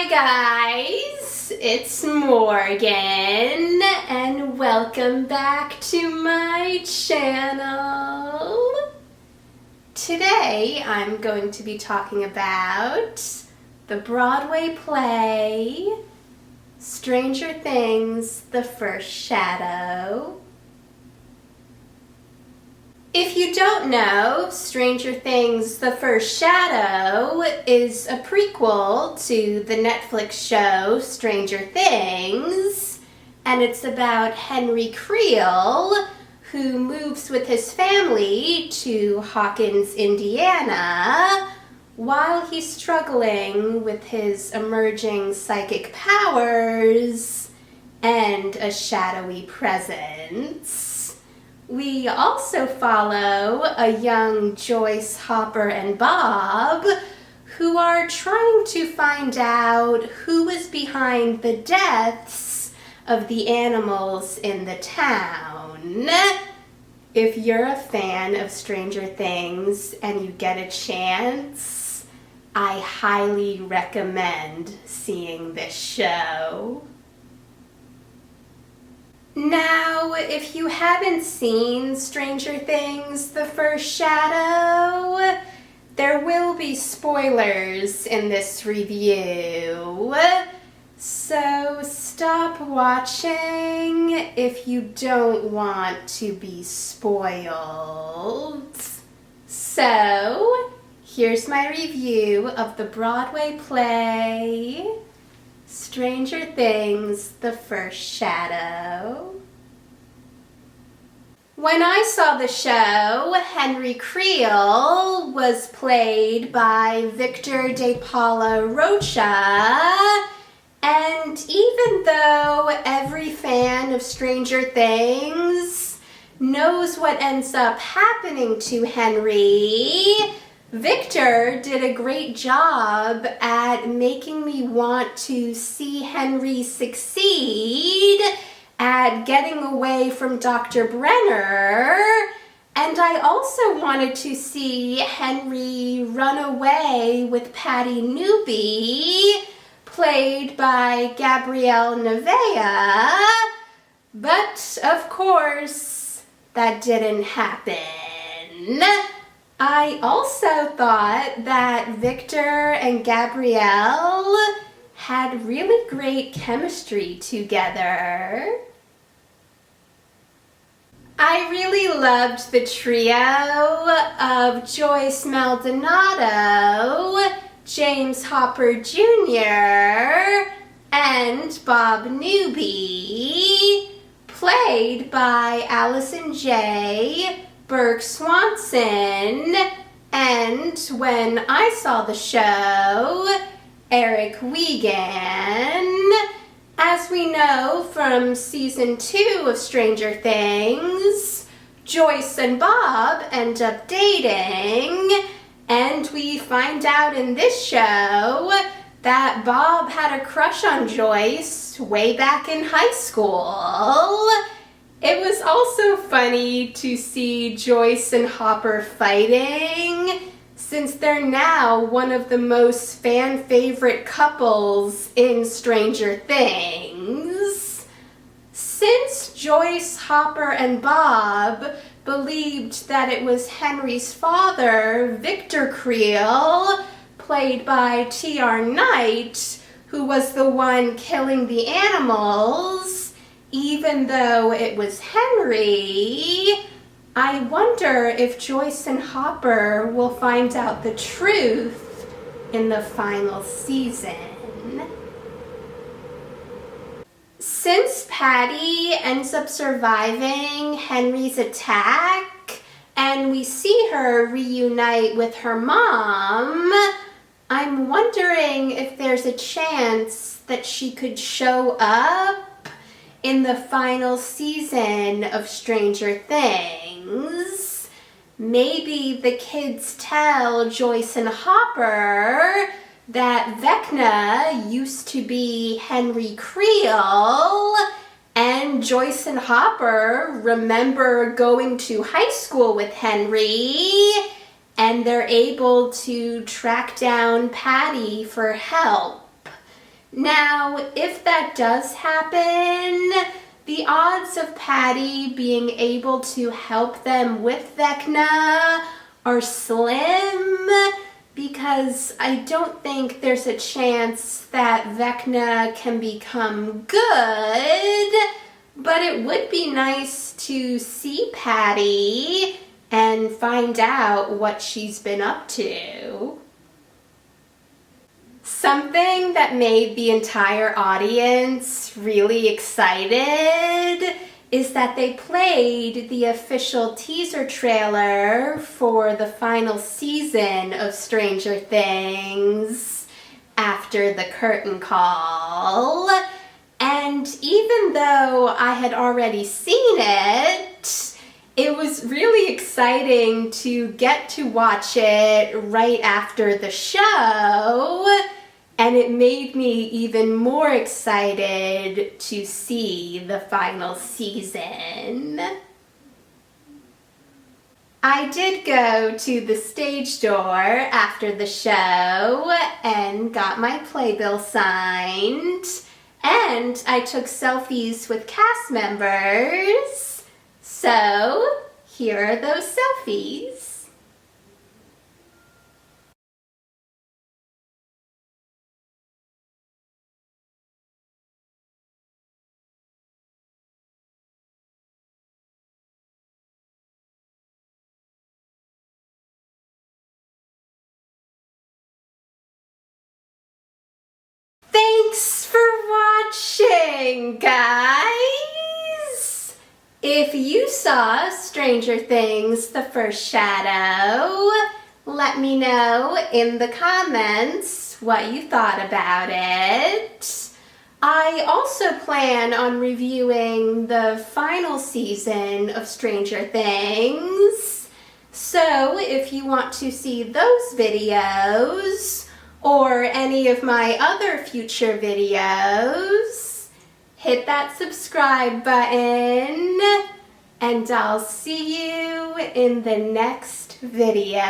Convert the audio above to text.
Hi guys, it's Morgan and welcome back to my channel. Today I'm going to be talking about the Broadway play Stranger Things, The First Shadow. If you don't know, Stranger Things, The First Shadow is a prequel to the Netflix show Stranger Things, and it's about Henry Creel, who moves with his family to Hawkins, Indiana, while he's struggling with his emerging psychic powers and a shadowy presence. We also follow a young Joyce, Hopper, and Bob who are trying to find out who is behind the deaths of the animals in the town. If you're a fan of Stranger Things and you get a chance, I highly recommend seeing this show. Now, if you haven't seen Stranger Things, The First Shadow, there will be spoilers in this review. So stop watching if you don't want to be spoiled. So, here's my review of the Broadway play Stranger Things, The First Shadow. When I saw the show, Henry Creel was played by Victor de Paula Rocha, and even though every fan of Stranger Things knows what ends up happening to Henry, Victor did a great job at making me want to see Henry succeed at getting away from Dr. Brenner, and I also wanted to see Henry run away with Patty Newby, played by Gabrielle Nevaeh, but of course that didn't happen. I also thought that Victor and Gabrielle had really great chemistry together. I really loved the trio of Joyce Maldonado, James Hopper Jr., and Bob Newby, played by Allison J. Burke Swanson, and when I saw the show, Eric Wiegand. As we know from season 2 of Stranger Things, Joyce and Bob end up dating, and we find out in this show that Bob had a crush on Joyce way back in high school. It was also funny to see Joyce and Hopper fighting, since they're now one of the most fan-favorite couples in Stranger Things. Since Joyce, Hopper, and Bob believed that it was Henry's father, Victor Creel, played by T.R. Knight, who was the one killing the animals, even though it was Henry, I wonder if Joyce and Hopper will find out the truth in the final season. Since Patty ends up surviving Henry's attack, and we see her reunite with her mom, I'm wondering if there's a chance that she could show up in the final season of Stranger Things. Maybe the kids tell Joyce and Hopper that Vecna used to be Henry Creel, and Joyce and Hopper remember going to high school with Henry, and they're able to track down Patty for help. Now, if that does happen, the odds of Patty being able to help them with Vecna are slim, because I don't think there's a chance that Vecna can become good, but it would be nice to see Patty and find out what she's been up to. Something that made the entire audience really excited is that they played the official teaser trailer for the final season of Stranger Things after the curtain call. And even though I had already seen it, it was really exciting to get to watch it right after the show, and it made me even more excited to see the final season. I did go to the stage door after the show and got my playbill signed, and I took selfies with cast members. So, here are those selfies. Thanks for watching, guys! If you saw Stranger Things: The First Shadow, let me know in the comments what you thought about it. I also plan on reviewing the final season of Stranger Things, so if you want to see those videos, or any of my other future videos, hit that subscribe button, and I'll see you in the next video.